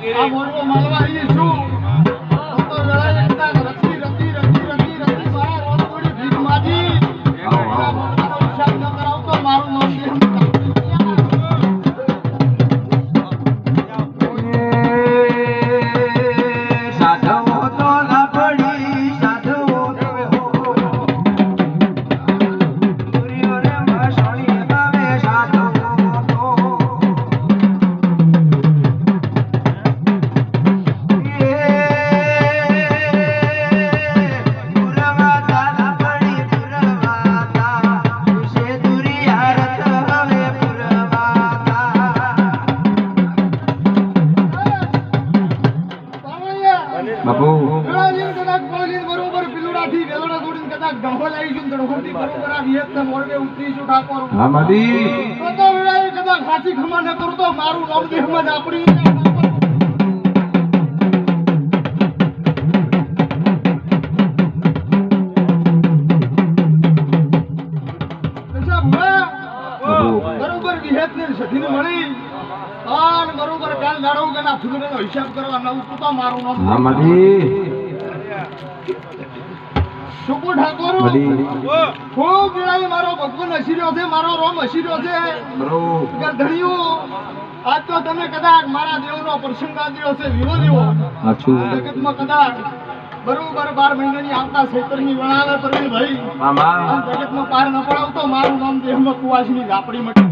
આ મોરવો માલવા આવી છું તો લડાઈ એકતા રતી રતી રતી રતી રતી મારા રોડકોડી ભીખ માજી હિસાબ ન કરાવતો મારું નામ દે મારું નામ દે હમદ આપણી બરોબર વિહેત ને સધીને મળી આન બરોબર કાલ દાડો ગના ફુગરેનો હિસાબ કરવા નવું તો મારું નામ સુકુ ઠાકોર ખૂબ વિરાય મારો ભગવાન હસીર્યો છે મારો રોમ હસીર્યો છે બરોબર ધણિયું આજ તો તમે કદાચ મારા દેવનો પ્રસંગ આદર્યો છે વિવો દેવો જગતમાં કદાચ બરોબર 12 મહિનાની આવતા ક્ષેત્રની વણાવે પરવીન ભાઈ જગતમાં પાર ન પડાવતો મારું નામ દેહમાં કુવાસની ઝાપડી મટી